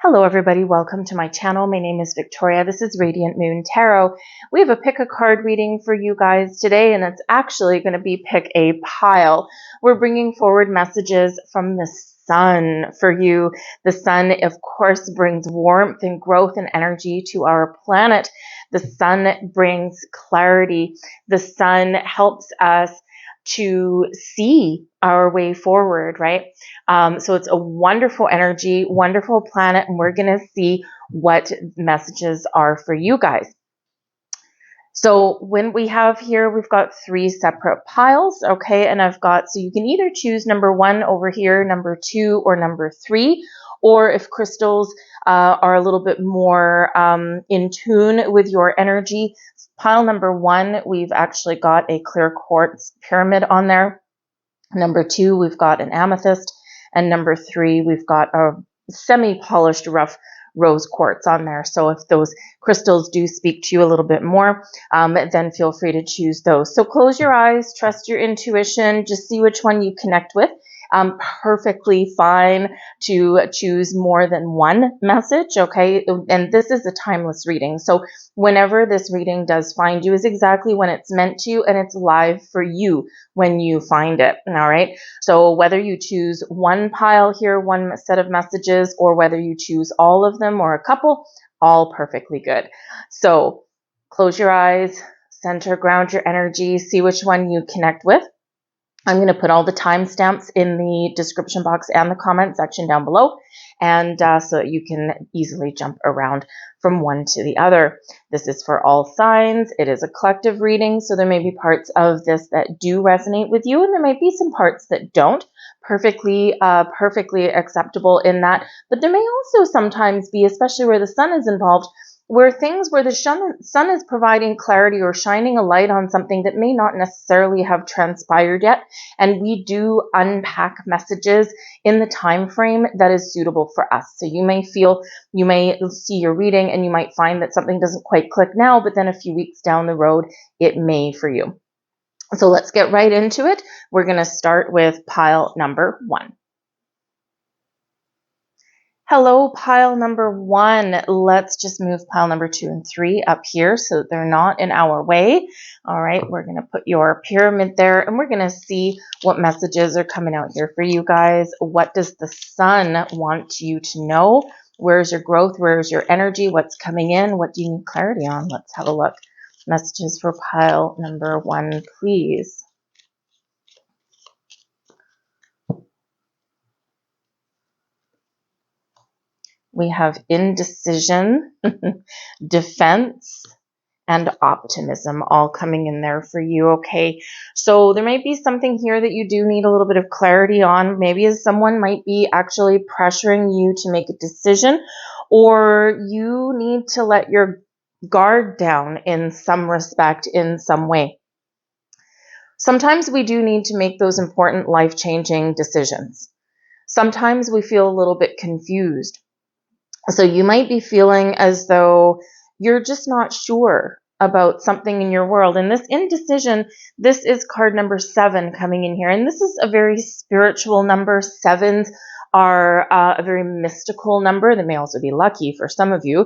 Hello everybody, welcome to my channel. My name is Victoria. This is Radiant Moon Tarot. We have a pick a card reading for you guys today, and it's actually going to be pick a pile. We're bringing forward messages from the sun for you. The sun, of course, brings warmth and growth and energy to our planet. The sun brings clarity. The sun helps us to see our way forward, right? So it's a wonderful energy, wonderful planet, and we're going to see what messages are for you guys. So when we have here, we've got three separate piles, okay? And so you can either choose number 1 over here, number 2, or number 3, or if crystals are a little bit more in tune with your energy, pile number 1, we've actually got a clear quartz pyramid on there. Number 2, we've got an amethyst. And number 3, we've got a semi-polished rough rose quartz on there. So if those crystals do speak to you a little bit more, then feel free to choose those. So close your eyes, trust your intuition, just see which one you connect with. Perfectly fine to choose more than one message, okay? And this is a timeless reading. So whenever this reading does find you is exactly when it's meant to, and it's live for you when you find it, all right? So whether you choose one pile here, one set of messages, or whether you choose all of them or a couple, all perfectly good. So close your eyes, center, ground your energy, see which one you connect with. I'm going to put all the timestamps in the description box and the comment section down below, and so that you can easily jump around from one to the other. This is for all signs. It is a collective reading, so there may be parts of this that do resonate with you, and there might be some parts that don't. Perfectly acceptable in that. But there may also sometimes be, especially where the sun is involved, where the sun is providing clarity or shining a light on something that may not necessarily have transpired yet, and we do unpack messages in the time frame that is suitable for us. So you may see your reading and you might find that something doesn't quite click now, but then a few weeks down the road it may for you. So let's get right into it. We're going to start with pile number 1. Hello, pile number 1. Let's just move pile number 2 and 3 up here so that they're not in our way. All right, we're going to put your pyramid there, and we're going to see what messages are coming out here for you guys. What does the sun want you to know? Where's your growth? Where's your energy? What's coming in? What do you need clarity on? Let's have a look. Messages for pile number 1, please. We have indecision, defense, and optimism all coming in there for you, okay? So there might be something here that you do need a little bit of clarity on. Maybe someone might be actually pressuring you to make a decision, or you need to let your guard down in some respect, in some way. Sometimes we do need to make those important life-changing decisions. Sometimes we feel a little bit confused. So you might be feeling as though you're just not sure about something in your world. And this indecision, this is card number 7 coming in here. And this is a very spiritual number. 7s are a very mystical number. They may also be lucky for some of you,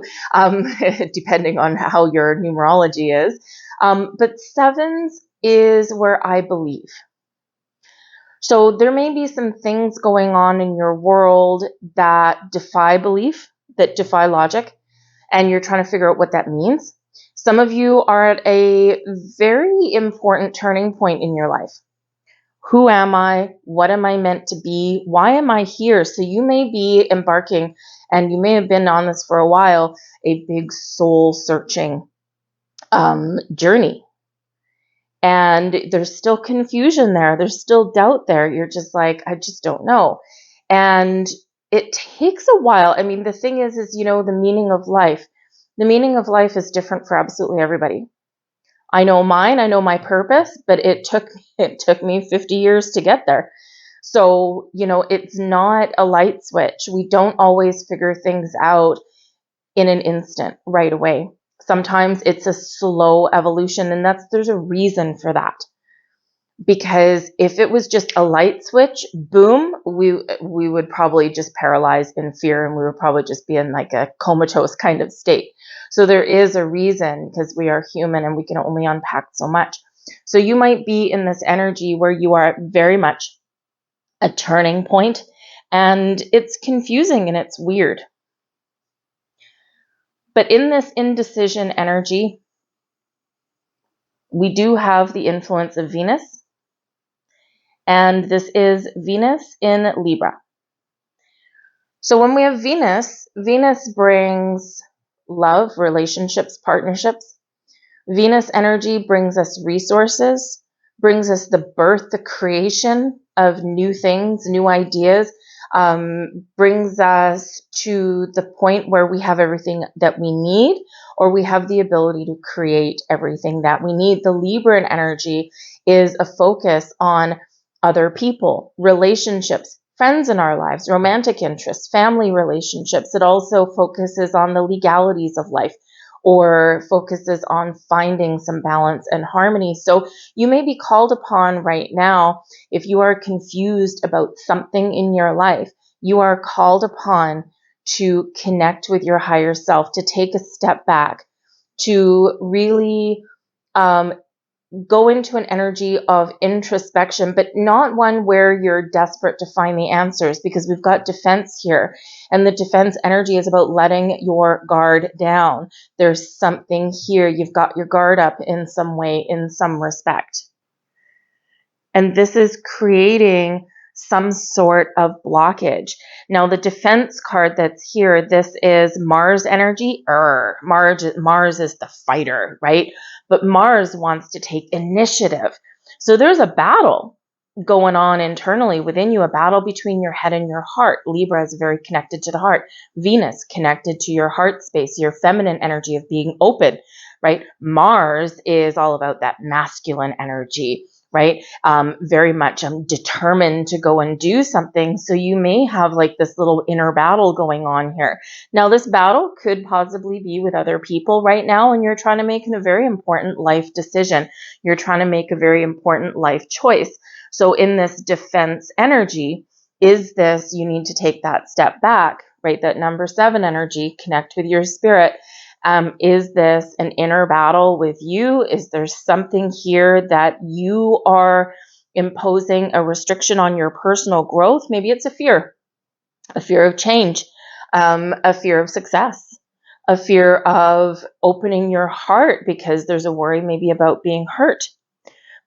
depending on how your numerology is. But 7s is where I believe. So there may be some things going on in your world that defy belief, that defy logic, and you're trying to figure out what that means. Some of you are at a very important turning point in your life. Who am I? What am I meant to be? Why am I here? So you may be embarking, and you may have been on this for a while, a big soul searching journey. And there's still confusion there. There's still doubt there. You're just like, I just don't know. And it takes a while. I mean, the thing is, the meaning of life. The meaning of life is different for absolutely everybody. I know mine, I know my purpose, but it took me 50 years to get there. So, it's not a light switch. We don't always figure things out in an instant right away. Sometimes it's a slow evolution, and there's a reason for that. Because if it was just a light switch, boom, we would probably just paralyze in fear, and we would probably just be in like a comatose kind of state. So there is a reason, because we are human and we can only unpack so much. So you might be in this energy where you are very much a turning point, and it's confusing and it's weird. But in this indecision energy, we do have the influence of Venus. And this is Venus in Libra. So when we have Venus, Venus brings love, relationships, partnerships. Venus energy brings us resources, brings us the birth, the creation of new things, new ideas, brings us to the point where we have everything that we need, or we have the ability to create everything that we need. The Libran energy is a focus on other people, relationships, friends in our lives, romantic interests, family relationships. It also focuses on the legalities of life, or focuses on finding some balance and harmony. So you may be called upon right now, if you are confused about something in your life, you are called upon to connect with your higher self, to take a step back, to really go into an energy of introspection, but not one where you're desperate to find the answers, because we've got defense here. And the defense energy is about letting your guard down. There's something here. You've got your guard up in some way, in some respect. And this is creating some sort of blockage. Now, the defense card that's here, this is Mars energy. Mars is the fighter, right? But Mars wants to take initiative. So there's a battle going on internally within you, a battle between your head and your heart. Libra is very connected to the heart. Venus connected to your heart space, your feminine energy of being open, right? Mars is all about that masculine energy, right? Very much determined to go and do something. So you may have like this little inner battle going on here. Now, this battle could possibly be with other people right now, and you're trying to make a very important life decision. You're trying to make a very important life choice. So in this defense energy, is this, you need to take that step back, right? That number 7 energy, connect with your spirit. Is this an inner battle with you? Is there something here that you are imposing a restriction on your personal growth? Maybe it's a fear of change, a fear of success, a fear of opening your heart because there's a worry maybe about being hurt.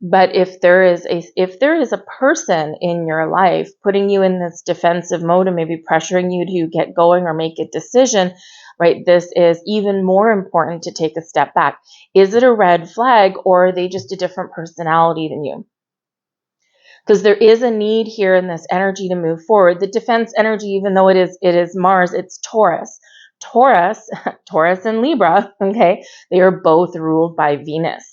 But if there is a person in your life putting you in this defensive mode and maybe pressuring you to get going or make a decision, right, this is even more important to take a step back. Is it a red flag, or are they just a different personality than you? Because there is a need here in this energy to move forward. The defense energy, even though it is Mars, it's Taurus. Taurus and Libra, okay, they are both ruled by Venus.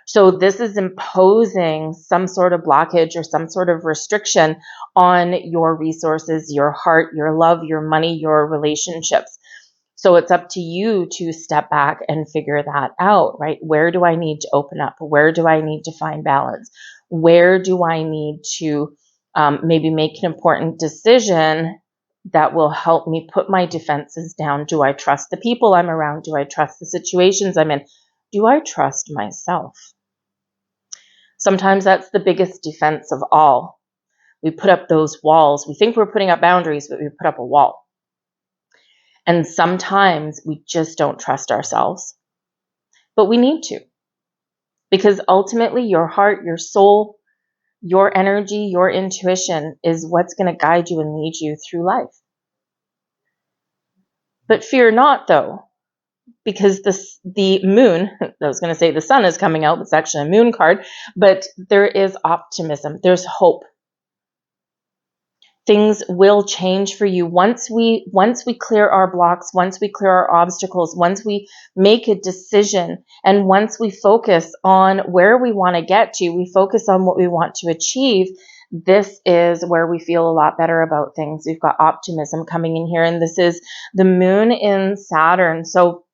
So this is imposing some sort of blockage or some sort of restriction on your resources, your heart, your love, your money, your relationships. So it's up to you to step back and figure that out, right? Where do I need to open up? Where do I need to find balance? Where do I need to maybe make an important decision that will help me put my defenses down? Do I trust the people I'm around? Do I trust the situations I'm in? Do I trust myself? Sometimes that's the biggest defense of all. We put up those walls. We think we're putting up boundaries, but we put up a wall. And sometimes we just don't trust ourselves. But we need to. Because ultimately, your heart, your soul, your energy, your intuition is what's going to guide you and lead you through life. But fear not, though, because the moon, I was going to say the sun is coming out, but it's actually a moon card, but there is optimism. There's hope. Things will change for you once we clear our blocks, once we clear our obstacles, once we make a decision, and once we focus on where we want to get to, we focus on what we want to achieve. This is where we feel a lot better about things. We've got optimism coming in here, and this is the moon in Saturn. So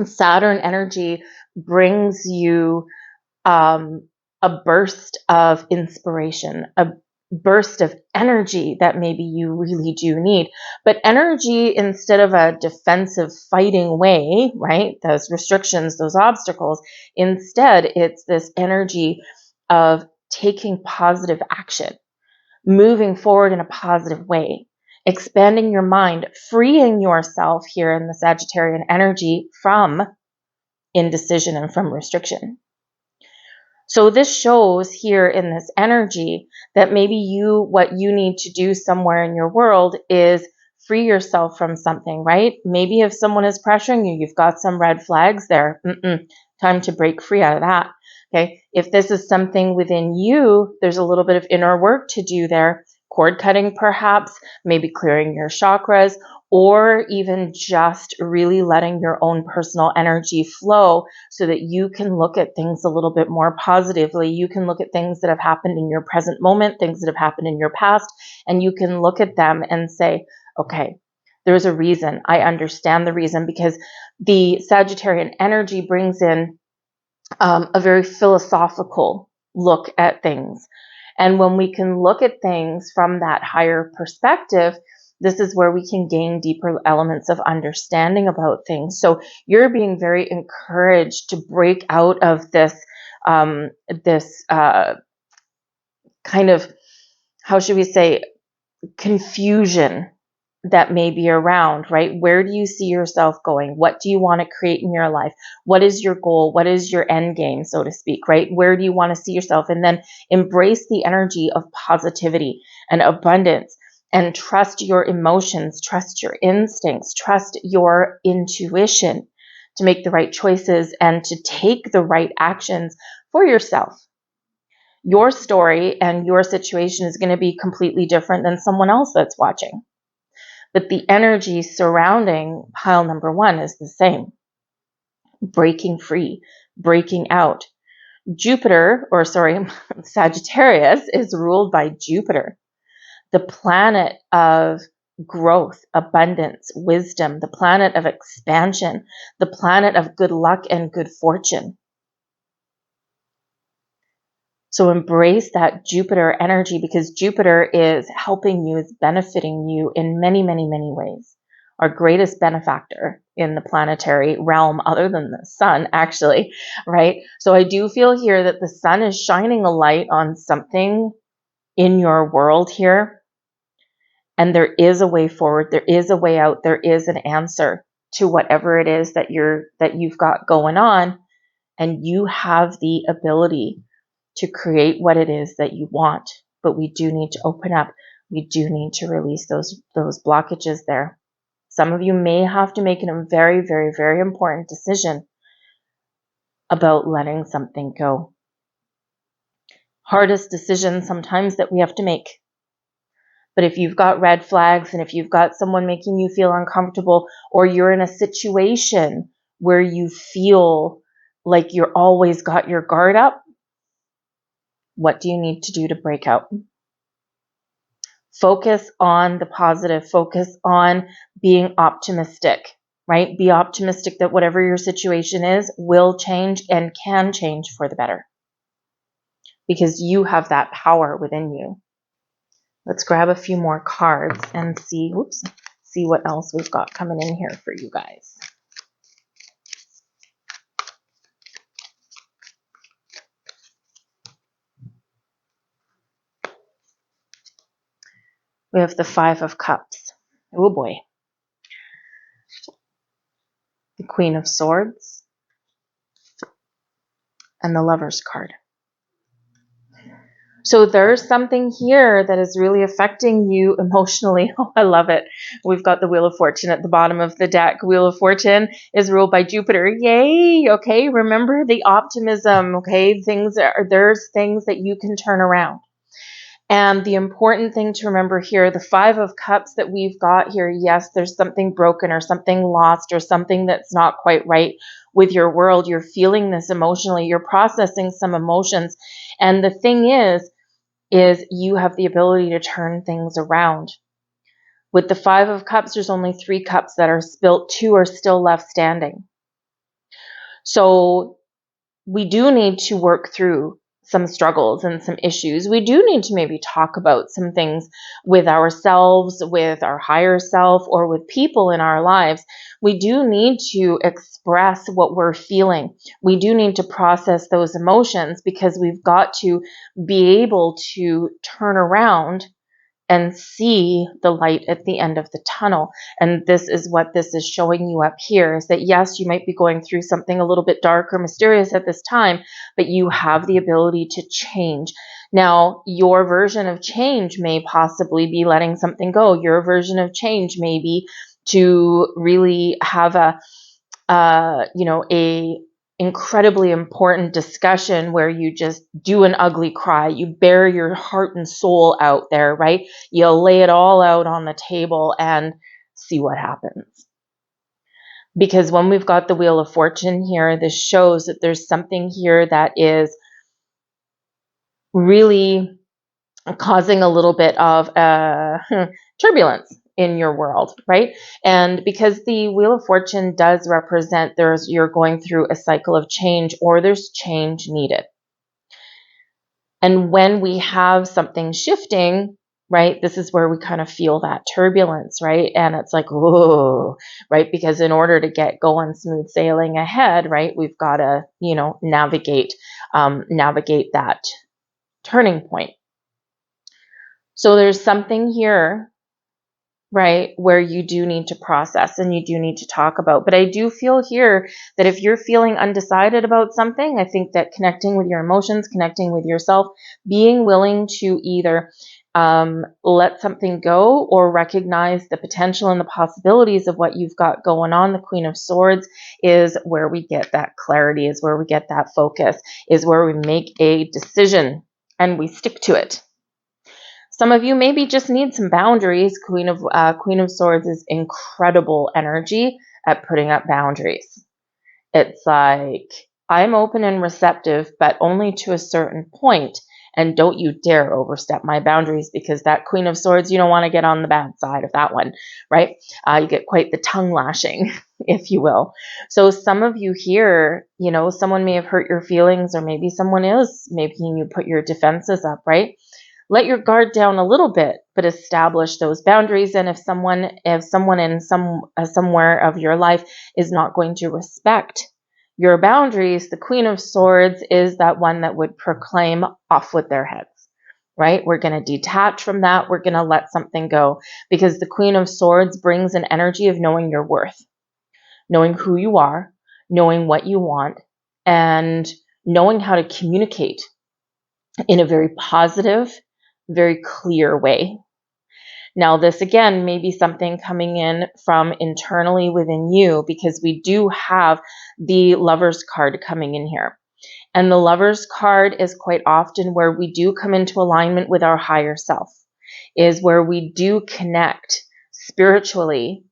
Saturn energy brings you a burst of inspiration, a burst of energy that maybe you really do need. But energy, instead of a defensive fighting way, right? Those restrictions, those obstacles, instead it's this energy of taking positive action, moving forward in a positive way, expanding your mind, freeing yourself here in the Sagittarian energy from indecision and from restriction. So this shows here in this energy that maybe what you need to do somewhere in your world is free yourself from something, right? Maybe if someone is pressuring you, you've got some red flags there. Time to break free out of that. Okay. If this is something within you, there's a little bit of inner work to do there. Cord cutting, perhaps, maybe clearing your chakras, or even just really letting your own personal energy flow so that you can look at things a little bit more positively. You can look at things that have happened in your present moment, things that have happened in your past, and you can look at them and say, okay, there's a reason. I understand the reason, because the Sagittarian energy brings in a very philosophical look at things. And when we can look at things from that higher perspective, this is where we can gain deeper elements of understanding about things. So you're being very encouraged to break out of this, kind of, how should we say, confusion that may be around, right? Where do you see yourself going? What do you want to create in your life? What is your goal? What is your end game, so to speak, right? Where do you want to see yourself? And then embrace the energy of positivity and abundance, and trust your emotions, trust your instincts, trust your intuition to make the right choices and to take the right actions for yourself. Your story and your situation is going to be completely different than someone else that's watching. But the energy surrounding pile number one is the same. Breaking free, breaking out. Sagittarius is ruled by Jupiter, the planet of growth, abundance, wisdom, the planet of expansion, the planet of good luck and good fortune. So embrace that Jupiter energy, because Jupiter is helping you, is benefiting you in many, many, many ways. Our greatest benefactor in the planetary realm, other than the sun, actually, right? So I do feel here that the sun is shining a light on something in your world here. And there is a way forward. There is a way out. There is an answer to whatever it is that you've got going on. And you have the ability to create what it is that you want. But we do need to open up. We do need to release those blockages there. Some of you may have to make a very, very, very important decision about letting something go. Hardest decision sometimes that we have to make. But if you've got red flags, and if you've got someone making you feel uncomfortable, or you're in a situation where you feel like you're always got your guard up, what do you need to do to break out? Focus on the positive. Focus on being optimistic, right? Be optimistic that whatever your situation is will change and can change for the better, because you have that power within you. Let's grab a few more cards and see what else we've got coming in here for you guys. We have the Five of Cups. Oh boy. The Queen of Swords. And the Lover's card. So there's something here that is really affecting you emotionally. Oh, I love it. We've got the Wheel of Fortune at the bottom of the deck. Wheel of Fortune is ruled by Jupiter. Yay! Okay, remember the optimism. Okay, there's things that you can turn around. And the important thing to remember here, the Five of Cups that we've got here, yes, there's something broken or something lost or something that's not quite right with your world. You're feeling this emotionally. You're processing some emotions. And the thing is you have the ability to turn things around. With the Five of Cups, there's only 3 cups that are spilt. 2 are still left standing. So we do need to work through some struggles and some issues, we do need to maybe talk about some things with ourselves, with our higher self, or with people in our lives. We do need to express what we're feeling. We do need to process those emotions, because we've got to be able to turn around and see the light at the end of the tunnel. And this is what this is showing you up here, is that yes, you might be going through something a little bit dark or mysterious at this time, but you have the ability to change. Now, your version of change may possibly be letting something go. Your version of change may be to really have a incredibly important discussion where you just do an ugly cry. You bare your heart and soul out there, right? You'll lay it all out on the table and see what happens. Because when we've got the Wheel of Fortune here, this shows that there's something here that is really causing a little bit of turbulence in your world, right? And because the Wheel of Fortune does represent you're going through a cycle of change, or there's change needed. And when we have something shifting, right, this is where we kind of feel that turbulence, right? And it's like, whoa, right? Because in order to get going smooth sailing ahead, right, we've got to, navigate that turning point. So there's something here, right, where you do need to process and you do need to talk about. But I do feel here that if you're feeling undecided about something, I think that connecting with your emotions, connecting with yourself, being willing to either let something go or recognize the potential and the possibilities of what you've got going on. The Queen of Swords is where we get that clarity, is where we get that focus, is where we make a decision and we stick to it. Some of you maybe just need some boundaries. Queen of Swords is incredible energy at putting up boundaries. It's like, I'm open and receptive, but only to a certain point. And don't you dare overstep my boundaries, because that Queen of Swords, you don't want to get on the bad side of that one, right? You get quite the tongue lashing, if you will. So some of you here, someone may have hurt your feelings, or maybe someone is making you put your defenses up, right? Let your guard down a little bit, but establish those boundaries. And if someone in somewhere of your life is not going to respect your boundaries, the Queen of Swords is that one that would proclaim off with their heads, right? We're going to detach from that. We're going to let something go, because the Queen of Swords brings an energy of knowing your worth, knowing who you are, knowing what you want, and knowing how to communicate in a very positive, very clear way. Now, this again may be something coming in from internally within you, because we do have the Lover's card coming in here. And the Lover's card is quite often where we do come into alignment with our higher self, is where we do connect spiritually.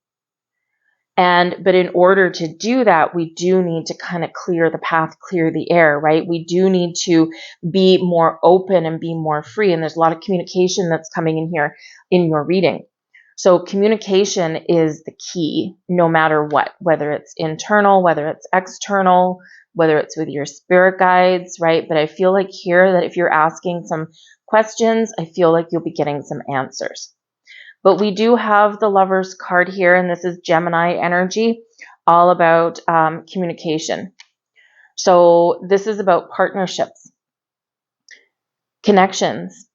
But in order to do that, we do need to kind of clear the path, clear the air, right? We do need to be more open and be more free. And there's a lot of communication that's coming in here in your reading. So communication is the key, no matter what, whether it's internal, whether it's external, whether it's with your spirit guides, right? But I feel like here that if you're asking some questions, I feel like you'll be getting some answers. But we do have the Lover's card here, and this is Gemini energy, all about communication. So this is about partnerships, connections,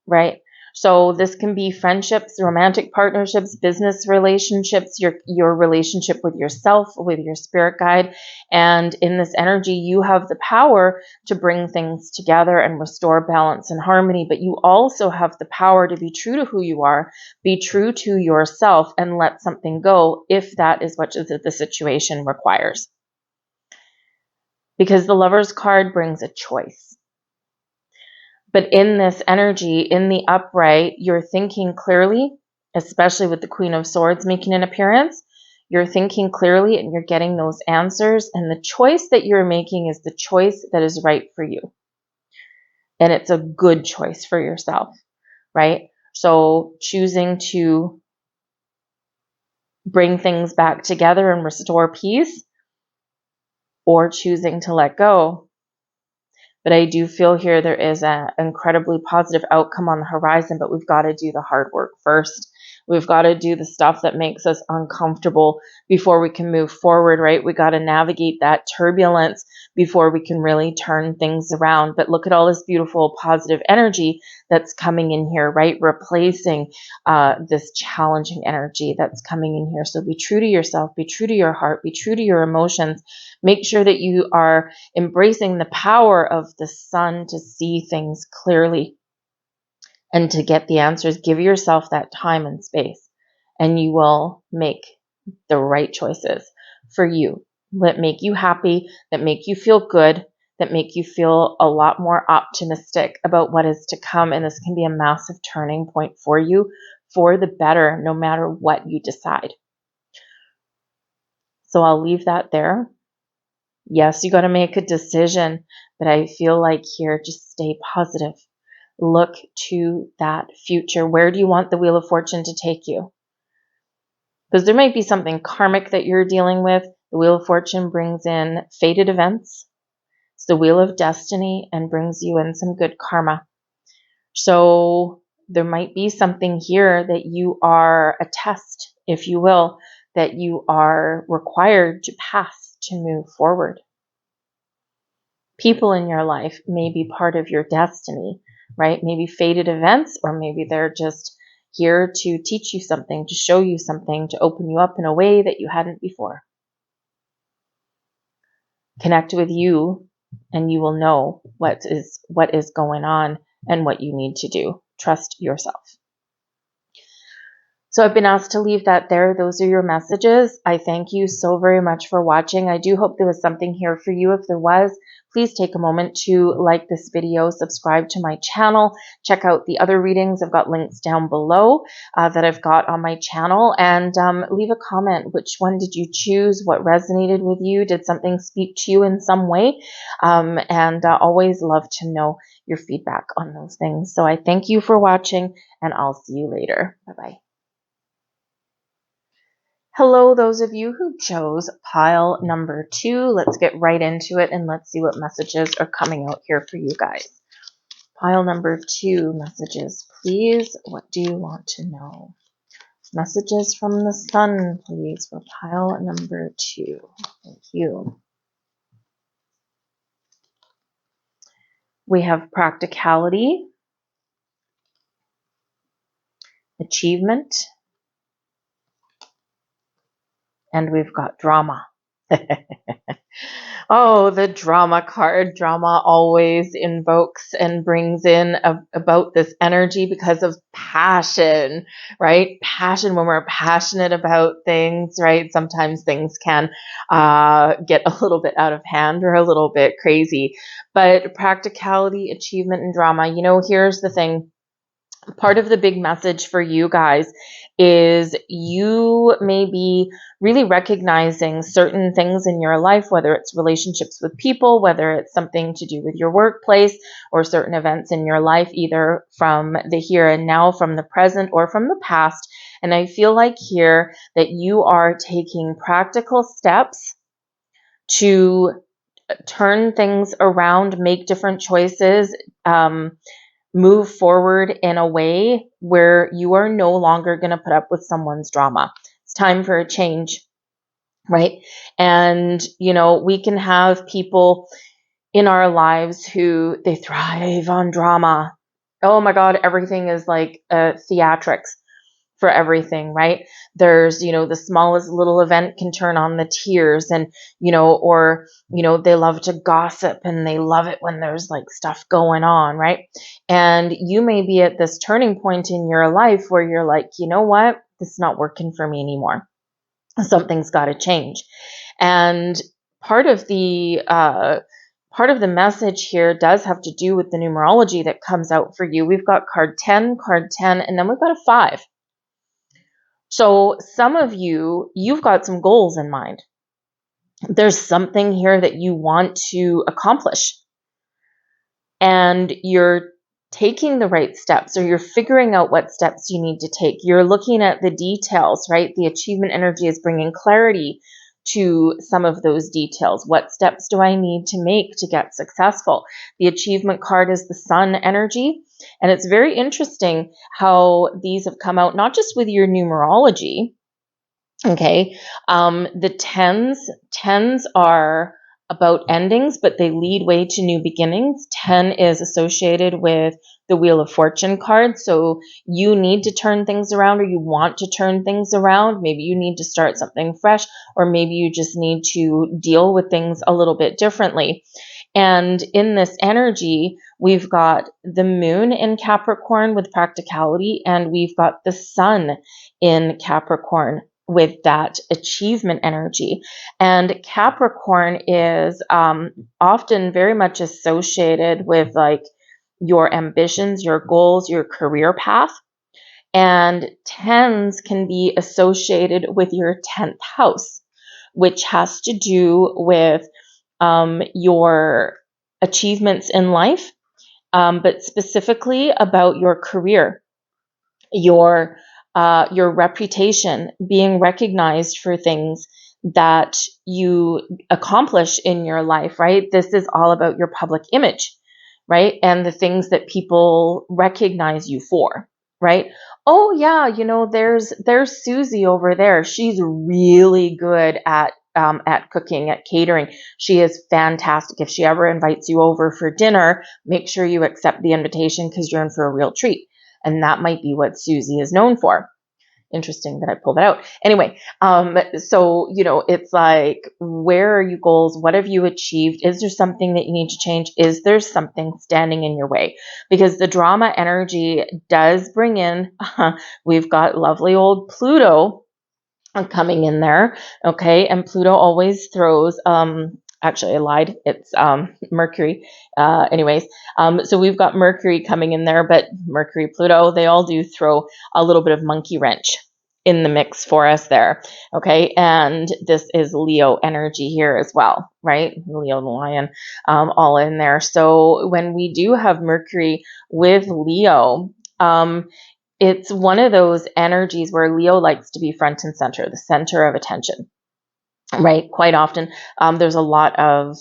right? So this can be friendships, romantic partnerships, business relationships, your relationship with yourself, with your spirit guide. And in this energy, you have the power to bring things together and restore balance and harmony. But you also have the power to be true to who you are, be true to yourself, and let something go if that is what the situation requires. Because the Lover's card brings a choice. But in this energy, in the upright, you're thinking clearly, especially with the Queen of Swords making an appearance. You're thinking clearly and you're getting those answers. And the choice that you're making is the choice that is right for you. And it's a good choice for yourself, right? So choosing to bring things back together and restore peace, or choosing to let go. But I do feel here there is an incredibly positive outcome on the horizon, but we've got to do the hard work first. We've got to do the stuff that makes us uncomfortable before we can move forward, right? We got to navigate that turbulence before we can really turn things around. But look at all this beautiful positive energy that's coming in here, right? Replacing this challenging energy that's coming in here. So be true to yourself, be true to your heart, be true to your emotions. Make sure that you are embracing the power of the sun to see things clearly and to get the answers. Give yourself that time and space, and you will make the right choices for you that make you happy, that make you feel good, that make you feel a lot more optimistic about what is to come. And this can be a massive turning point for you for the better, no matter what you decide. So I'll leave that there. Yes, you got to make a decision, but I feel like here, just stay positive. Look to that future. Where do you want the Wheel of Fortune to take you? Because there might be something karmic that you're dealing with. The Wheel of Fortune brings in fated events. It's the Wheel of Destiny and brings you in some good karma. So there might be something here that you are a test, if you will, that you are required to pass to move forward. People in your life may be part of your destiny, right? Maybe fated events, or maybe they're just here to teach you something, to show you something, to open you up in a way that you hadn't before. Connect with you and you will know what is going on and what you need to do. Trust yourself. So I've been asked to leave that there. Those are your messages. I thank you so very much for watching. I do hope there was something here for you. If there was, please take a moment to like this video, subscribe to my channel, check out the other readings. I've got links down below that I've got on my channel, and leave a comment. Which one did you choose? What resonated with you? Did something speak to you in some way? And always love to know your feedback on those things. So I thank you for watching, and I'll see you later. Bye-bye. Hello, those of you who chose pile number 2. Let's get right into it and let's see what messages are coming out here for you guys. Pile number 2 messages, please. What do you want to know? Messages from the sun, please, for pile number 2. Thank you. We have practicality, achievement, and we've got drama. Oh, the drama card. Drama always invokes and brings in about this energy because of passion, right? Passion, when we're passionate about things, right? Sometimes things can get a little bit out of hand or a little bit crazy. But practicality, achievement, and drama, you know, here's the thing. Part of the big message for you guys is you may be really recognizing certain things in your life, whether it's relationships with people, whether it's something to do with your workplace, or certain events in your life, either from the here and now, from the present, or from the past. And I feel like here that you are taking practical steps to turn things around, make different choices, move forward in a way where you are no longer going to put up with someone's drama. It's time for a change, right? And, you know, we can have people in our lives who they thrive on drama. Oh my God, everything is like theatrics for everything, right? There's, you know, the smallest little event can turn on the tears, and, you know, or, you know, they love to gossip and they love it when there's like stuff going on, right? And you may be at this turning point in your life where you're like, you know what? This is not working for me anymore. Something's got to change. And part of the message here does have to do with the numerology that comes out for you. We've got card 10, and then we've got a 5. So some of you, you've got some goals in mind. There's something here that you want to accomplish, and you're taking the right steps, or you're figuring out what steps you need to take. You're looking at the details, right? The achievement energy is bringing clarity to some of those details. What steps do I need to make to get successful? The achievement card is the sun energy. And it's very interesting how these have come out, not just with your numerology. Okay. The tens are about endings, but they lead way to new beginnings. 10 is associated with the Wheel of Fortune card. So you need to turn things around, or you want to turn things around. Maybe you need to start something fresh, or maybe you just need to deal with things a little bit differently. And in this energy, we've got the moon in Capricorn with practicality, and we've got the sun in Capricorn with that achievement energy. And Capricorn is often very much associated with like your ambitions, your goals, your career path. And tens can be associated with your 10th house, which has to do with your achievements in life, but specifically about your career, your reputation, being recognized for things that you accomplish in your life, right? This is all about your public image, right? And the things that people recognize you for, right? Oh yeah, there's Susie over there. She's really good at cooking, at catering. She is fantastic. If she ever invites you over for dinner, make sure you accept the invitation because you're in for a real treat. And that might be what Susie is known for. Interesting that I pulled that out. Anyway, so, it's like, where are your goals? What have you achieved? Is there something that you need to change? Is there something standing in your way? Because the drama energy does bring in, we've got lovely old Pluto coming in there. Okay. And Pluto always throws, actually I lied. It's, Mercury. Anyways, so we've got Mercury coming in there, but Mercury, Pluto, they all do throw a little bit of monkey wrench in the mix for us there. Okay. And this is Leo energy here as well, right? Leo the lion, all in there. So when we do have Mercury with Leo, it's one of those energies where Leo likes to be front and center, the center of attention, right? Quite often, there's a lot of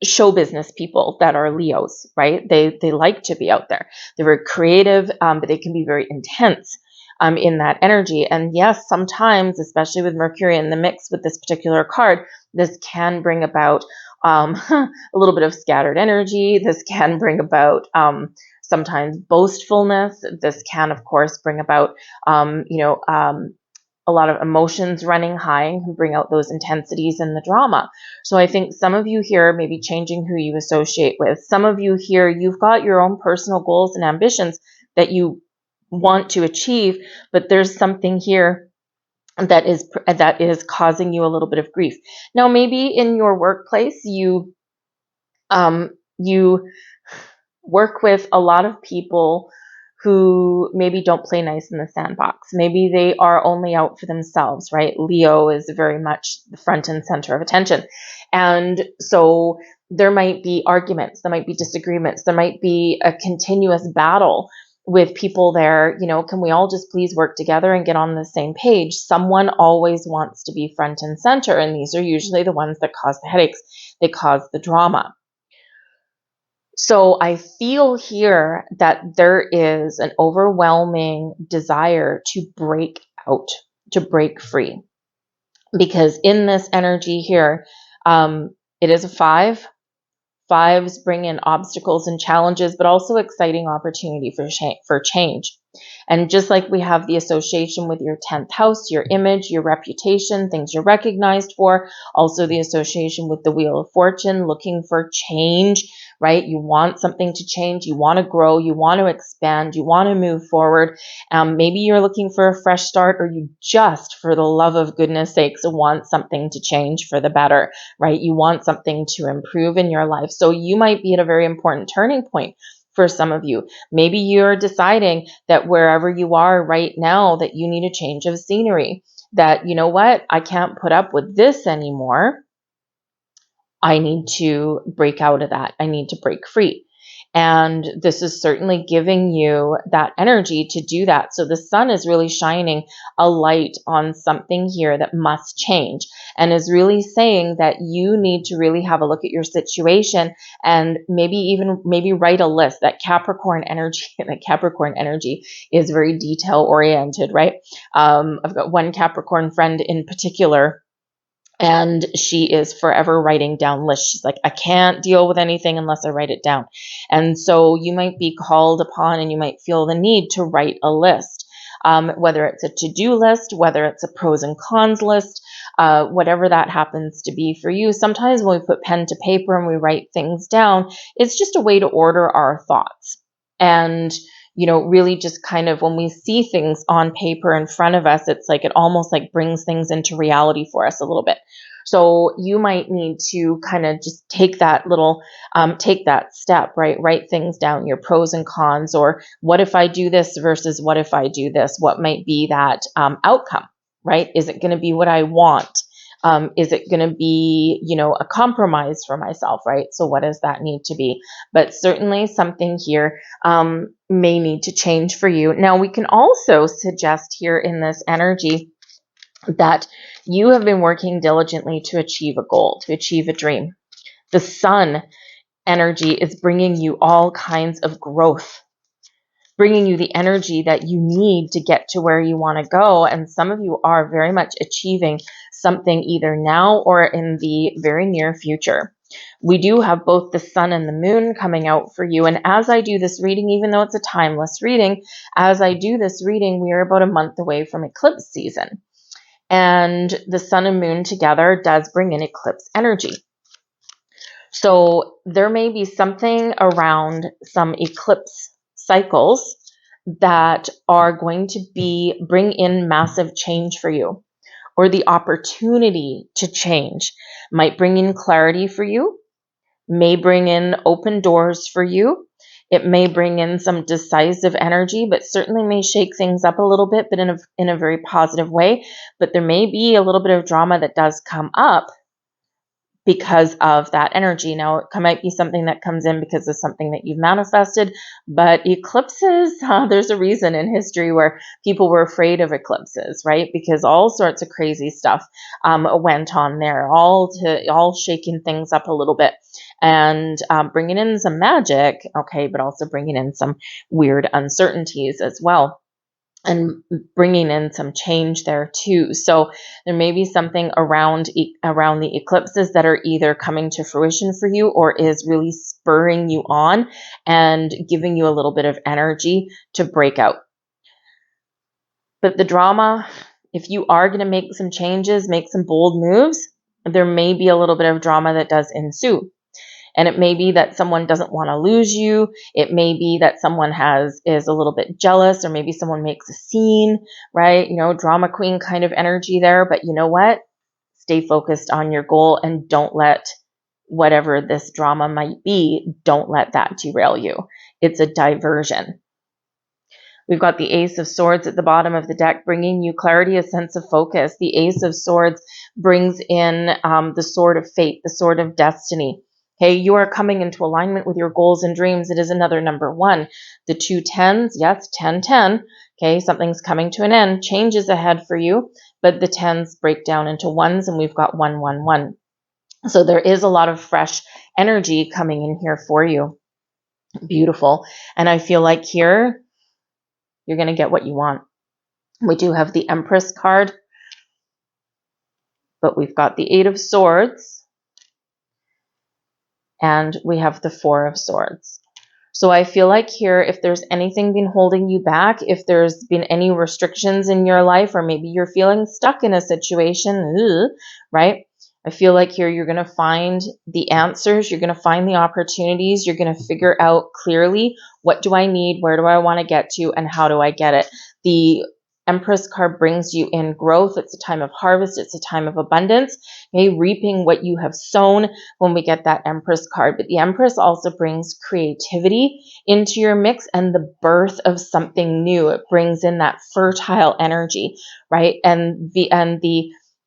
show business people that are Leos, right? They like to be out there. They're very creative, but they can be very intense in that energy. And yes, sometimes, especially with Mercury in the mix with this particular card, this can bring about a little bit of scattered energy. This can bring about sometimes boastfulness. This can, of course, bring about, a lot of emotions running high and can bring out those intensities in the drama. So I think some of you here may be changing who you associate with. Some of you here, you've got your own personal goals and ambitions that you want to achieve, but there's something here that is causing you a little bit of grief. Now, maybe in your workplace, you work with a lot of people who maybe don't play nice in the sandbox. Maybe they are only out for themselves, right? Leo is very much the front and center of attention. And so there might be arguments, there might be disagreements, there might be a continuous battle with people there. Can we all just please work together and get on the same page? Someone always wants to be front and center, and these are usually the ones that cause the headaches. They cause the drama. So I feel here that there is an overwhelming desire to break out, to break free. Because in this energy here, it is a 5. 5s bring in obstacles and challenges, but also exciting opportunity for change. And just like we have the association with your 10th house, your image, your reputation, things you're recognized for, also the association with the Wheel of Fortune, looking for change, right? You want something to change, you want to grow, you want to expand, you want to move forward. Maybe you're looking for a fresh start, or you just, for the love of goodness sakes, want something to change for the better, right? You want something to improve in your life. So you might be at a very important turning point. For some of you, maybe you're deciding that wherever you are right now, that you need a change of scenery, that, you know what, I can't put up with this anymore. I need to break out of that. I need to break free. And this is certainly giving you that energy to do that. So the sun is really shining a light on something here that must change, and is really saying that you need to really have a look at your situation, and maybe write a list. That Capricorn energy, is very detail oriented, right? I've got one Capricorn friend in particular, and she is forever writing down lists. She's like, I can't deal with anything unless I write it down. And so you might be called upon, and you might feel the need to write a list, whether it's a to-do list, whether it's a pros and cons list, whatever that happens to be for you. Sometimes when we put pen to paper and we write things down, it's just a way to order our thoughts. And really just kind of, when we see things on paper in front of us, it's like it almost like brings things into reality for us a little bit. So you might need to kind of just take that step, right? Write things down, your pros and cons, or what if I do this versus what if I do this? What might be that outcome, right? Is it going to be what I want? Is it going to be, a compromise for myself, right? So what does that need to be? But certainly something here may need to change for you. Now, we can also suggest here in this energy that you have been working diligently to achieve a goal, to achieve a dream. The sun energy is bringing you all kinds of growth, bringing you the energy that you need to get to where you want to go. And some of you are very much achieving something either now or in the very near future. We do have both the sun and the moon coming out for you. And as I do this reading, even though it's a timeless reading, as I do this reading, we are about a month away from eclipse season. And the sun and moon together does bring in eclipse energy. So there may be something around some eclipse cycles that are going to bring in massive change for you, or the opportunity to change. Might bring in clarity for you, may bring in open doors for you. It may bring in some decisive energy, but certainly may shake things up a little bit, but in a very positive way. But there may be a little bit of drama that does come up because of that energy. Now, it might be something that comes in because of something that you've manifested, but eclipses, there's a reason in history where people were afraid of eclipses, right? Because all sorts of crazy stuff went on there, all shaking things up a little bit, and bringing in some magic, okay, but also bringing in some weird uncertainties as well, and bringing in some change there too. So there may be something around the eclipses that are either coming to fruition for you, or is really spurring you on and giving you a little bit of energy to break out. But the drama, if you are going to make some changes, make some bold moves, there may be a little bit of drama that does ensue. And it may be that someone doesn't want to lose you. It may be that someone is a little bit jealous, or maybe someone makes a scene, right? Drama queen kind of energy there. But you know what? Stay focused on your goal, and don't let whatever this drama might be, don't let that derail you. It's a diversion. We've got the Ace of Swords at the bottom of the deck, bringing you clarity, a sense of focus. The Ace of Swords brings in the sword of fate, the sword of destiny. Okay, you are coming into alignment with your goals and dreams. It is another number 1. The 2 10s, yes, 10-10. Okay, something's coming to an end. Change is ahead for you, but the 10s break down into 1s, and we've got 1-1-1. So there is a lot of fresh energy coming in here for you. Beautiful. And I feel like here, you're going to get what you want. We do have the Empress card, but we've got the 8 of Swords. And we have the 4 of Swords. So I feel like here, if there's anything been holding you back, if there's been any restrictions in your life, or maybe you're feeling stuck in a situation, right? I feel like here you're going to find the answers. You're going to find the opportunities. You're going to figure out clearly, what do I need? Where do I want to get to? And how do I get it? The Empress card brings you in growth. It's a time of harvest. It's a time of abundance. Okay, reaping what you have sown when we get that Empress card. But the Empress also brings creativity into your mix, and the birth of something new. It brings in that fertile energy, right? And the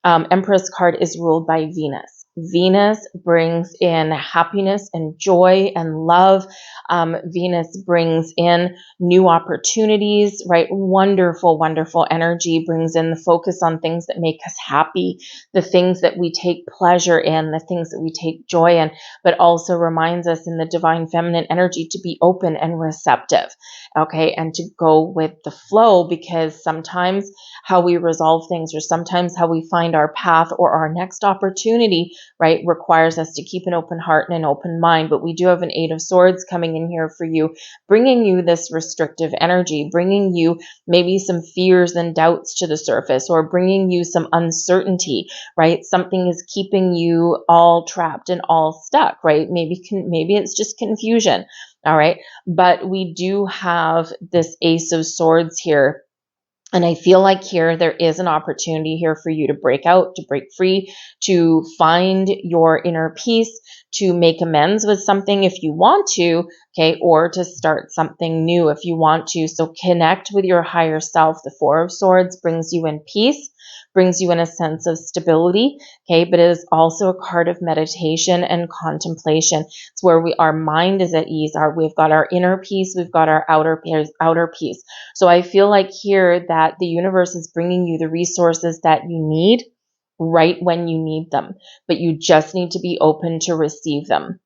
Empress card is ruled by Venus. Venus brings in happiness and joy and love. Venus brings in new opportunities, right? Wonderful, wonderful energy, brings in the focus on things that make us happy, the things that we take pleasure in, the things that we take joy in, but also reminds us in the divine feminine energy to be open and receptive, okay? And to go with the flow, because sometimes how we resolve things, or sometimes how we find our path or our next opportunity, right, requires us to keep an open heart and an open mind. But we do have an Eight of Swords coming in here for you, bringing you this restrictive energy, bringing you maybe some fears and doubts to the surface, or bringing you some uncertainty, right? Something is keeping you all trapped and all stuck, right? Maybe it's just confusion, all right? But we do have this Ace of Swords here. And I feel like here there is an opportunity here for you to break out, to break free, to find your inner peace, to make amends with something if you want to, okay, or to start something new if you want to. So connect with your higher self. The Four of Swords brings you in peace, brings you in a sense of stability, okay, but it is also a card of meditation and contemplation. It's where our mind is at ease. We've got our inner peace, we've got our outer peace. So I feel like here that the universe is bringing you the resources that you need right when you need them, but you just need to be open to receive them,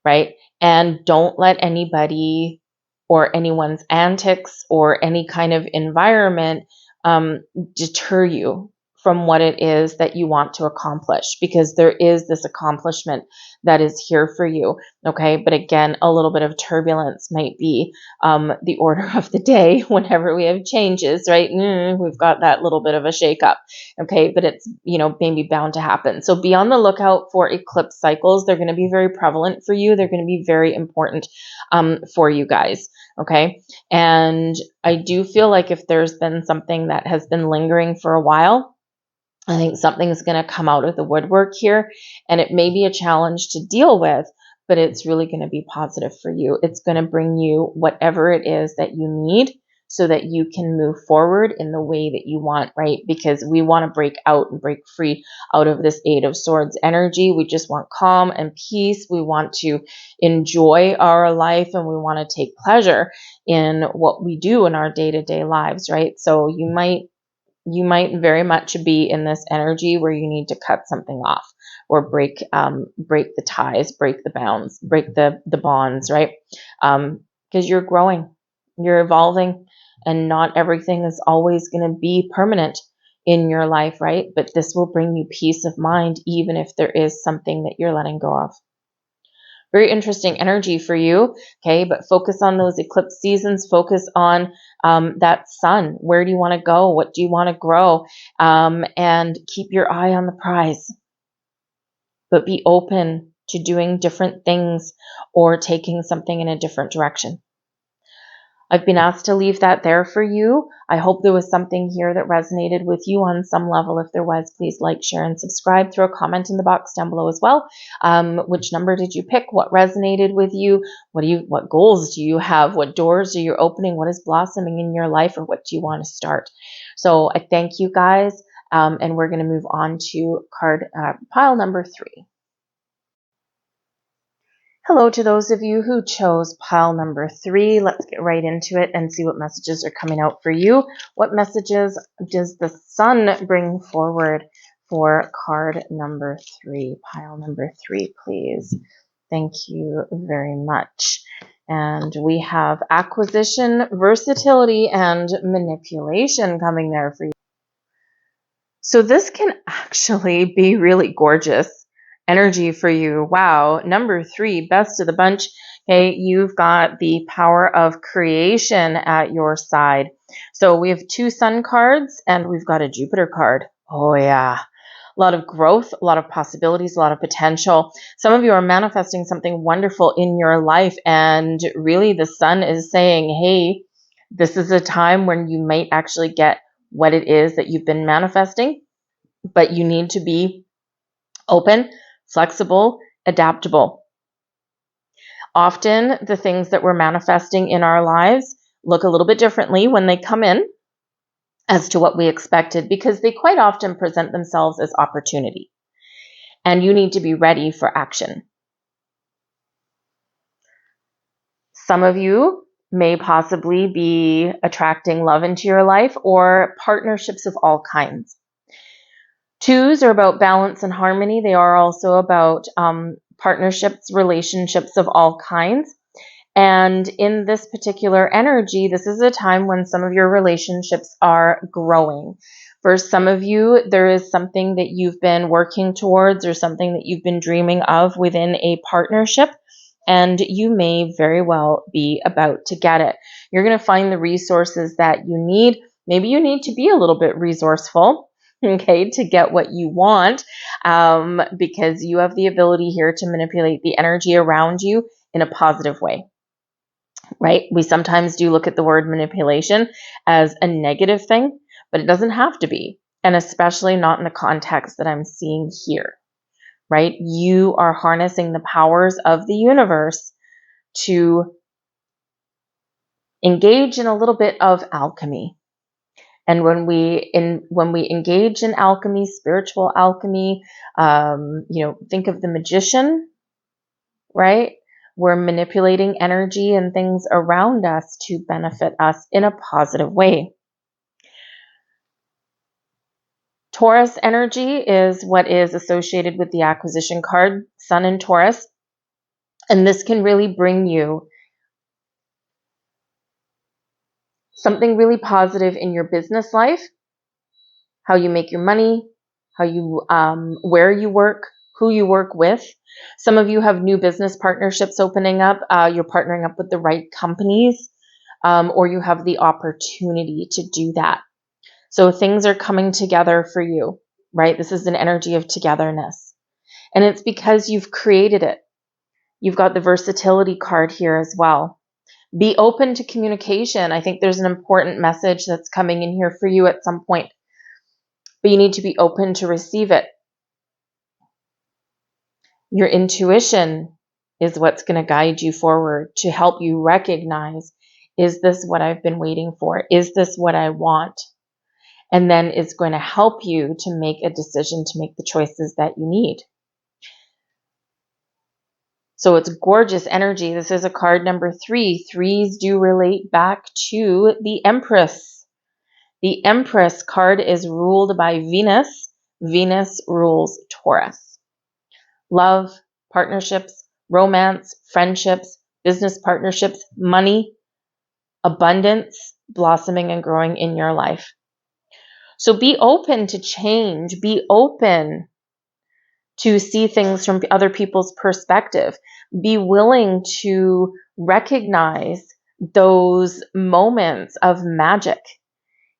right? And don't let anybody or anyone's antics or any kind of environment deter you from what it is that you want to accomplish, because there is this accomplishment that is here for you, okay? But again, a little bit of turbulence might be the order of the day whenever we have changes, right? We've got that little bit of a shakeup, okay? But it's, maybe bound to happen. So be on the lookout for eclipse cycles. They're going to be very prevalent for you. They're going to be very important for you guys, okay? And I do feel like if there's been something that has been lingering for a while, I think something's going to come out of the woodwork here, and it may be a challenge to deal with, but it's really going to be positive for you. It's going to bring you whatever it is that you need so that you can move forward in the way that you want, right? Because we want to break out and break free out of this Eight of Swords energy. We just want calm and peace. We want to enjoy our life, and we want to take pleasure in what we do in our day-to-day lives, right? So you might very much be in this energy where you need to cut something off, or break the ties, break the bounds, break the bonds, right? Because you're growing, you're evolving, and not everything is always going to be permanent in your life, right? But this will bring you peace of mind, even if there is something that you're letting go of. Very interesting energy for you, okay? But focus on those eclipse seasons. Focus on that sun. Where do you want to go? What do you want to grow? And keep your eye on the prize. But be open to doing different things or taking something in a different direction. I've been asked to leave that there for you. I hope there was something here that resonated with you on some level. If there was, please like, share, and subscribe. Throw a comment in the box down below as well. Which number did you pick? What resonated with you? What goals do you have? What doors are you opening? What is blossoming in your life, or what do you want to start? So I thank you guys, and we're going to move on to pile number 3. Hello to those of you who chose pile number 3. Let's get right into it and see what messages are coming out for you. What messages does the sun bring forward for card number 3? Pile number 3, please. Thank you very much. And we have acquisition, versatility, and manipulation coming there for you. So this can actually be really gorgeous energy for you. Wow. Number 3, best of the bunch. Okay, you've got the power of creation at your side. So we have 2 sun cards, and we've got a Jupiter card. Oh yeah. A lot of growth, a lot of possibilities, a lot of potential. Some of you are manifesting something wonderful in your life, and really the sun is saying, hey, this is a time when you might actually get what it is that you've been manifesting, but you need to be open, flexible, adaptable. Often the things that we're manifesting in our lives look a little bit differently when they come in as to what we expected, because they quite often present themselves as opportunity. and you need to be ready for action. Some of you may possibly be attracting love into your life or partnerships of all kinds. 2s are about balance and harmony. They are also about partnerships, relationships of all kinds. And in this particular energy, this is a time when some of your relationships are growing. For some of you, there is something that you've been working towards or something that you've been dreaming of within a partnership, and you may very well be about to get it. You're going to find the resources that you need. Maybe you need to be a little bit resourceful, okay, to get what you want, because you have the ability here to manipulate the energy around you in a positive way. Right? We sometimes do look at the word manipulation as a negative thing, but it doesn't have to be. And especially not in the context that I'm seeing here, right? You are harnessing the powers of the universe to engage in a little bit of alchemy. And when we engage in alchemy, spiritual alchemy, think of the magician, right? We're manipulating energy and things around us to benefit us in a positive way. Taurus energy is what is associated with the acquisition card, Sun in Taurus. And this can really bring you something really positive in your business life, how you make your money, how you, where you work, who you work with. Some of you have new business partnerships opening up. You're partnering up with the right companies, or you have the opportunity to do that. So things are coming together for you, right? This is an energy of togetherness. And it's because you've created it. You've got the versatility card here as well. Be open to communication. I think there's an important message that's coming in here for you at some point, but you need to be open to receive it. Your intuition is what's going to guide you forward to help you recognize, is this what I've been waiting for? Is this what I want? And then it's going to help you to make a decision, to make the choices that you need. So it's gorgeous energy. This is a card number 3. 3s do relate back to the Empress. The Empress card is ruled by Venus. Venus rules Taurus. Love, partnerships, romance, friendships, business partnerships, money, abundance, blossoming and growing in your life. So be open to change. Be open to see things from other people's perspective. Be willing to recognize those moments of magic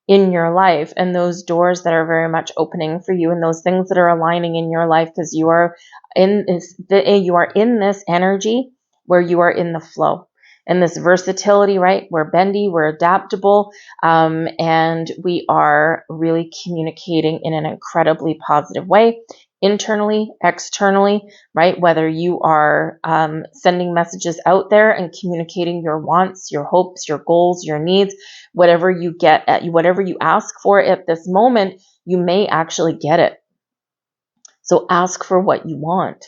in your life and those doors that are very much opening for you and those things that are aligning in your life, because you are in this energy where you are in the flow. And this versatility, right? We're bendy, we're adaptable, and we are really communicating in an incredibly positive way, internally, externally, right? Whether you are sending messages out there and communicating your wants, your hopes, your goals, your needs, whatever you ask for at this moment, you may actually get it. So ask for what you want.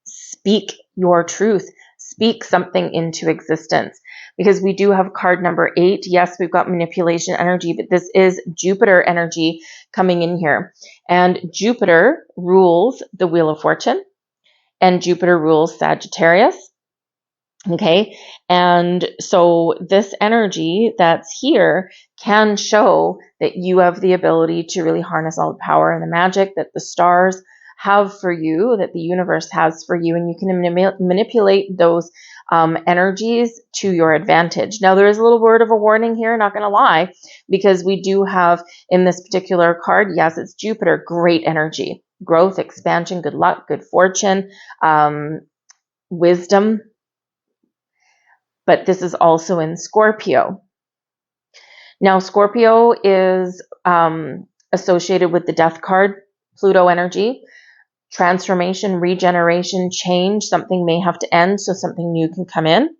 Speak your truth. Speak something into existence, because we do have card number 8. Yes, we've got manipulation energy, but this is Jupiter energy coming in here. And Jupiter rules the Wheel of Fortune, and Jupiter rules Sagittarius. Okay. And so this energy that's here can show that you have the ability to really harness all the power and the magic that the stars have for you, that the universe has for you, and you can manipulate those energies to your advantage. Now, there is a little word of a warning here, not going to lie, because we do have in this particular card, yes, it's Jupiter, great energy, growth, expansion, good luck, good fortune, wisdom. But this is also in Scorpio. Now, Scorpio is associated with the Death card, Pluto energy, transformation, regeneration, change. Something may have to end so something new can come in.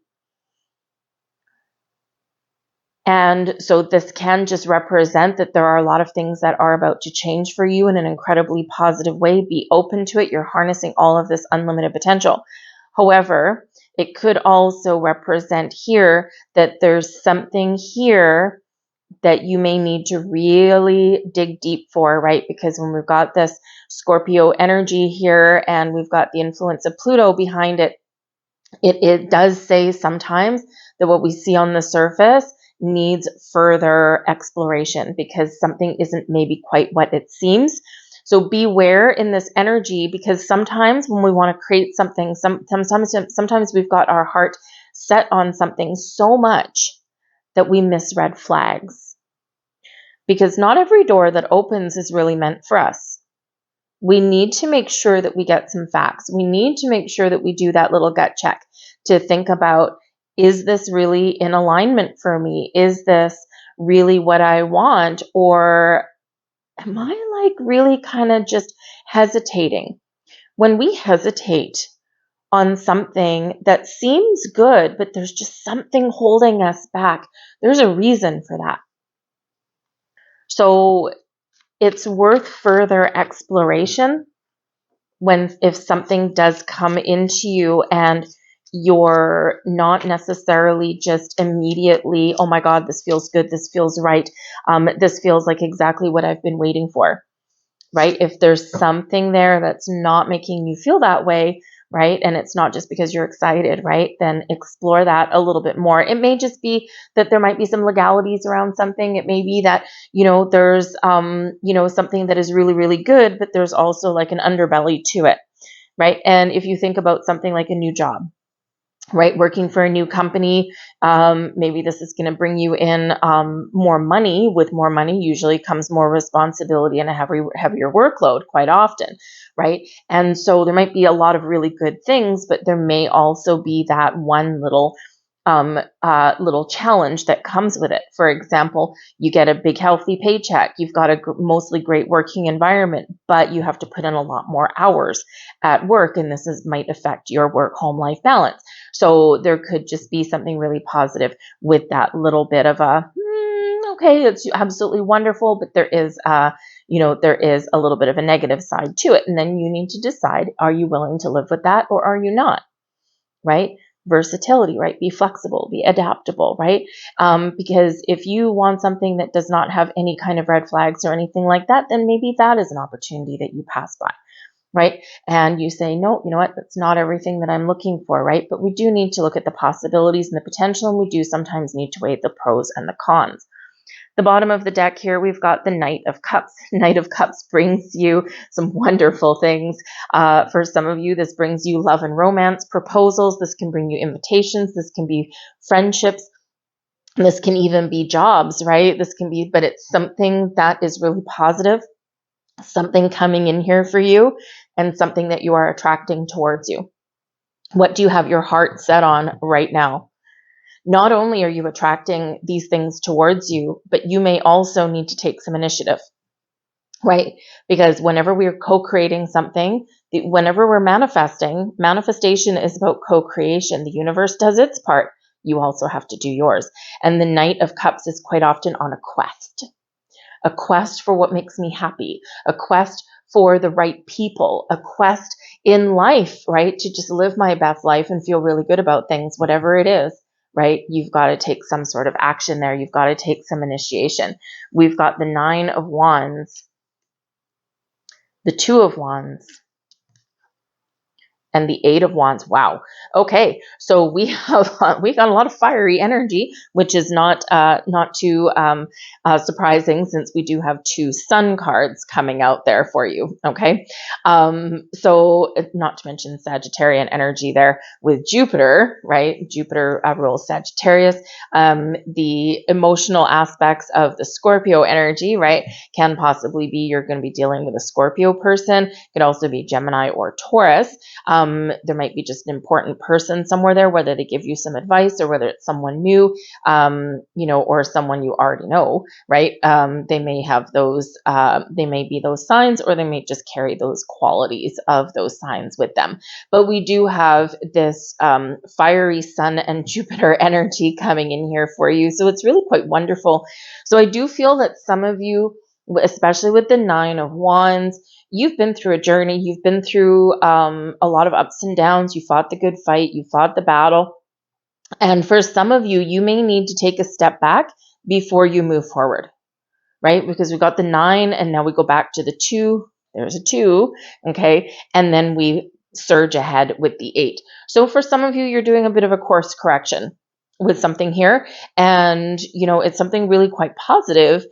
And so this can just represent that there are a lot of things that are about to change for you in an incredibly positive way. Be open to it. You're harnessing all of this unlimited potential. However, it could also represent here that there's something here that you may need to really dig deep for, right? Because when we've got this Scorpio energy here and we've got the influence of Pluto behind it, it does say sometimes that what we see on the surface needs further exploration because something isn't maybe quite what it seems. So beware in this energy, because sometimes when we want to create something, sometimes we've got our heart set on something so much that we miss red flags. Because not every door that opens is really meant for us. We need to make sure that we get some facts. We need to make sure that we do that little gut check to think about, is this really in alignment for me? Is this really what I want? Or am I like really kind of just hesitating? When we hesitate on something that seems good, but there's just something holding us back, there's a reason for that. So it's worth further exploration if something does come into you and you're not necessarily just immediately, oh my God, this feels good, this feels right, this feels like exactly what I've been waiting for, right? If there's something there that's not making you feel that way, right? And it's not just because you're excited, right? Then explore that a little bit more. It may just be that there might be some legalities around something. It may be that, there's, something that is really, really good, but there's also like an underbelly to it, right? And if you think about something like a new job, right? Working for a new company, maybe this is going to bring you in more money. With more money usually comes more responsibility and a heavier workload quite often, right? And so there might be a lot of really good things, but there may also be that one little challenge that comes with it. For example, you get a big healthy paycheck, you've got a mostly great working environment, but you have to put in a lot more hours at work, and might affect your work-home life balance. So there could just be something really positive with that little bit of okay, it's absolutely wonderful, but there is a little bit of a negative side to it. And then you need to decide, are you willing to live with that or are you not, right? Versatility, right? Be flexible, be adaptable, right? Because if you want something that does not have any kind of red flags or anything like that, then maybe that is an opportunity that you pass by, right? And you say, no, you know what? That's not everything that I'm looking for, right? But we do need to look at the possibilities and the potential, and we do sometimes need to weigh the pros and the cons. The bottom of the deck here, we've got the Knight of Cups. Knight of Cups brings you some wonderful things. For some of you, this brings you love and romance, proposals. This can bring you invitations. This can be friendships. This can even be jobs, right? But it's something that is really positive, something coming in here for you, and something that you are attracting towards you. What do you have your heart set on right now? Not only are you attracting these things towards you, but you may also need to take some initiative, right? Because whenever we're co-creating something, whenever we're manifestation is about co-creation. The universe does its part. You also have to do yours. And the Knight of Cups is quite often on a quest for what makes me happy, a quest for the right people, a quest in life, right? To just live my best life and feel really good about things, whatever it is. Right? You've got to take some sort of action there. You've got to take some initiation. We've got the 9 of Wands, the 2 of Wands, and the 8 of Wands. Wow. Okay, so we got a lot of fiery energy, which is not too surprising, since we do have 2 Sun cards coming out there for you. Okay, so not to mention Sagittarian energy there with Jupiter, right? Jupiter rules Sagittarius. The emotional aspects of the Scorpio energy, right, can possibly be you're going to be dealing with a Scorpio person. It could also be Gemini or Taurus. There might be just an important person somewhere there, whether they give you some advice or whether it's someone new, or someone you already know, right? They may have those, they may be those signs, or they may just carry those qualities of those signs with them. But we do have this fiery Sun and Jupiter energy coming in here for you. So it's really quite wonderful. So I do feel that some of you, especially with the 9 of Wands, you've been through a journey. You've been through a lot of ups and downs. You fought the good fight. You fought the battle. And for some of you, you may need to take a step back before you move forward, right? Because we've got the 9 and now we go back to the 2. There's a 2, okay? And then we surge ahead with the 8. So for some of you, you're doing a bit of a course correction with something here, and it's something really quite positive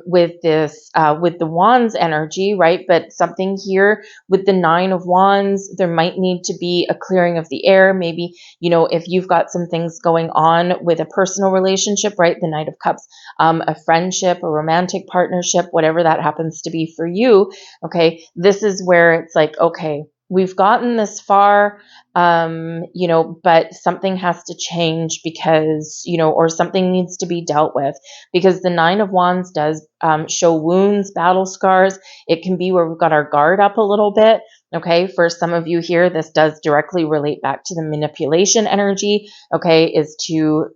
with this with the Wands energy, right? But something here with the 9 of Wands, there might need to be a clearing of the air. Maybe if you've got some things going on with a personal relationship, right? The Knight of Cups, a friendship, a romantic partnership, whatever that happens to be for you, okay, this is where it's like, okay, we've gotten this far, but something has to change because, or something needs to be dealt with, because the 9 of Wands does show wounds, battle scars. It can be where we've got our guard up a little bit. Okay, for some of you here, this does directly relate back to the manipulation energy. Okay, is to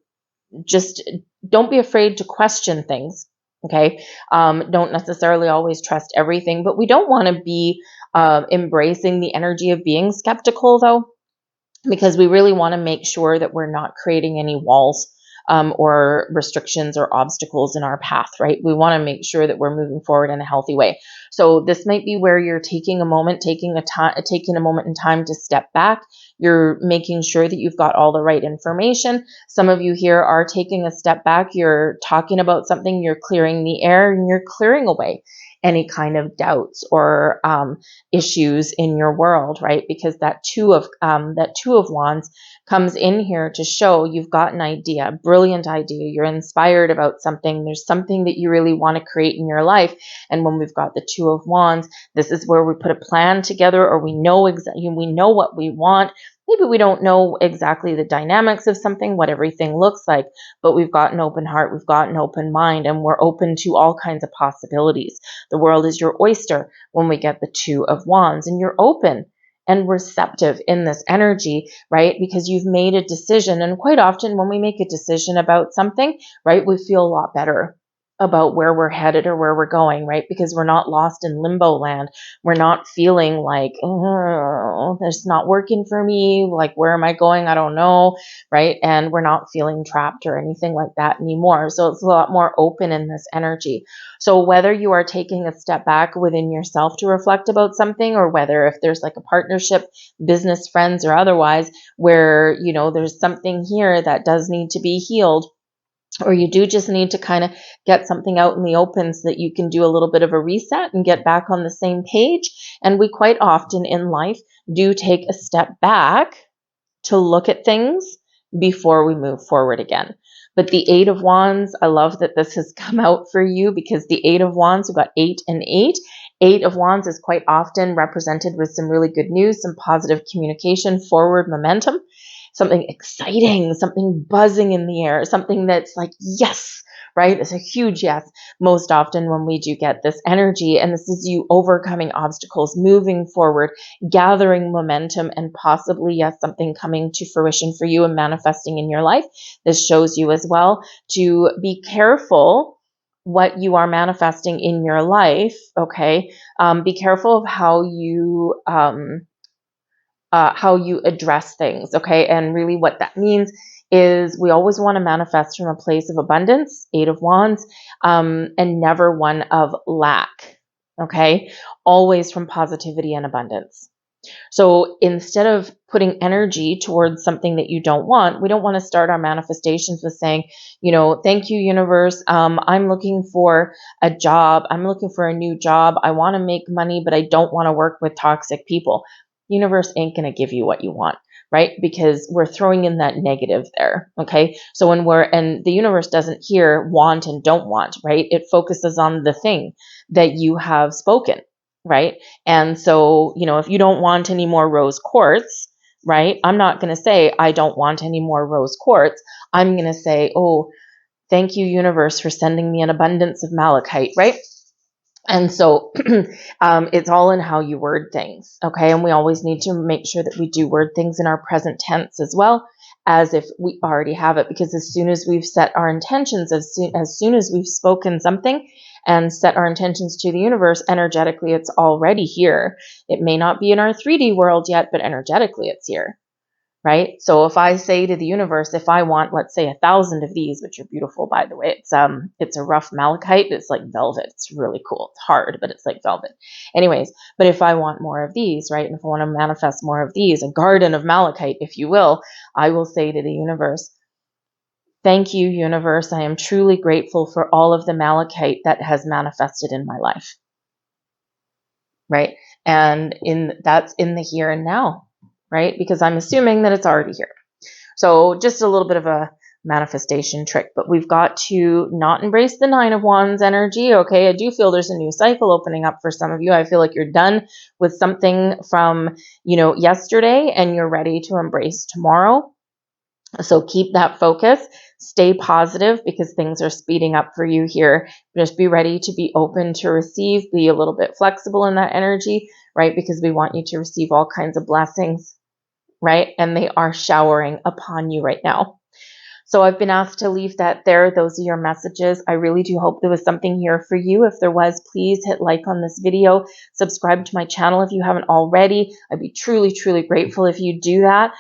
just don't be afraid to question things. Okay, don't necessarily always trust everything, but we don't want to be embracing the energy of being skeptical, though, because we really want to make sure that we're not creating any walls or restrictions or obstacles in our path, right? We want to make sure that we're moving forward in a healthy way. So this might be where you're taking a moment in time to step back. You're making sure that you've got all the right information. Some of you here are taking a step back. You're talking about something, you're clearing the air, and you're clearing away any kind of doubts or issues in your world, right? Because that two of Wands comes in here to show you've got an idea, a brilliant idea. You're inspired about something. There's something that you really want to create in your life. And when we've got the 2 of Wands, this is where we put a plan together, or we know what we want. Maybe we don't know exactly the dynamics of something, what everything looks like, but we've got an open heart, we've got an open mind, and we're open to all kinds of possibilities. The world is your oyster when we get the 2 of Wands, and you're open and receptive in this energy, right? Because you've made a decision. And quite often when we make a decision about something, right, we feel a lot better about where we're headed or where we're going, right? Because we're not lost in limbo land. We're not feeling like, oh, this is not working for me. Like, where am I going? I don't know, right? And we're not feeling trapped or anything like that anymore. So it's a lot more open in this energy. So whether you are taking a step back within yourself to reflect about something, or whether if there's like a partnership, business, friends, or otherwise, where, there's something here that does need to be healed, or you do just need to kind of get something out in the open so that you can do a little bit of a reset and get back on the same page. And we quite often in life do take a step back to look at things before we move forward again. But the 8 of Wands, I love that this has come out for you, because the 8 of Wands, we've got 8 and 8. 8 of Wands is quite often represented with some really good news, some positive communication, forward momentum, something exciting, something buzzing in the air, something that's like, yes, right? It's a huge yes most often when we do get this energy. And this is you overcoming obstacles, moving forward, gathering momentum, and possibly, yes, something coming to fruition for you and manifesting in your life. This shows you as well to be careful what you are manifesting in your life, okay? Be careful of how you address things, okay? And really what that means is we always want to manifest from a place of abundance, 8 of Wands, and never one of lack, okay? Always from positivity and abundance. So instead of putting energy towards something that you don't want, we don't want to start our manifestations with saying, thank you, universe. I'm looking for a job. I'm looking for a new job. I want to make money, but I don't want to work with toxic people. Universe ain't going to give you what you want, right? Because we're throwing in that negative there. Okay. So and the universe doesn't hear want and don't want, right? It focuses on the thing that you have spoken. right? And so, you know, if you don't want any more rose quartz, right, I'm not going to say, I don't want any more rose quartz. I'm going to say, oh, thank you, universe, for sending me an abundance of malachite, right? And so it's all in how you word things, okay? And we always need to make sure that we do word things in our present tense as well as if we already have it, because as soon as we've set our intentions, as soon as we've spoken something and set our intentions to the universe, energetically, it's already here. It may not be in our 3D world yet, but energetically, it's here. Right? So if I say to the universe, if I want, let's say 1,000 of these, which are beautiful, by the way, it's a rough malachite. It's like velvet. It's really cool. It's hard, but it's like velvet. Anyways, but if I want more of these, right? And if I want to manifest more of these, a garden of malachite, if you will, I will say to the universe, thank you, universe. I am truly grateful for all of the malachite that has manifested in my life. Right? And that's in the here and now, right? Because I'm assuming that it's already here. So just a little bit of a manifestation trick, but we've got to not embrace the 9 of Wands energy. Okay, I do feel there's a new cycle opening up for some of you. I feel like you're done with something from, you know, yesterday and you're ready to embrace tomorrow. So keep that focus, stay positive, because things are speeding up for you here. Just be ready to be open to receive, be a little bit flexible in that energy, right? Because we want you to receive all kinds of blessings, right? And they are showering upon you right now. So I've been asked to leave that there. Those are your messages. I really do hope there was something here for you. If there was, please hit like on this video. Subscribe to my channel if you haven't already. I'd be truly, truly grateful if you do that.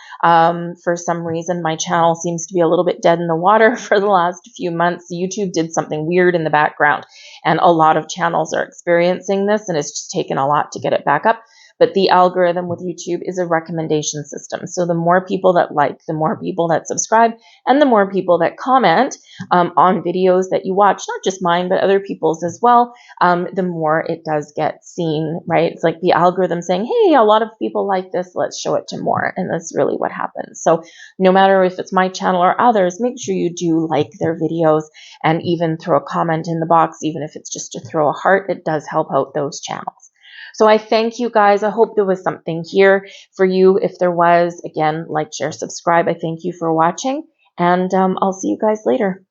For some reason, my channel seems to be a little bit dead in the water for the last few months. YouTube did something weird in the background, and a lot of channels are experiencing this, and it's just taken a lot to get it back up. But the algorithm with YouTube is a recommendation system. So the more people that like, the more people that subscribe, and the more people that comment on videos that you watch, not just mine, but other people's as well, the more it does get seen, right? It's like the algorithm saying, hey, a lot of people like this, let's show it to more. And that's really what happens. So no matter if it's my channel or others, make sure you do like their videos and even throw a comment in the box, even if it's just to throw a heart. It does help out those channels. So I thank you guys. I hope there was something here for you. If there was, again, like, share, subscribe. I thank you for watching, and I'll see you guys later.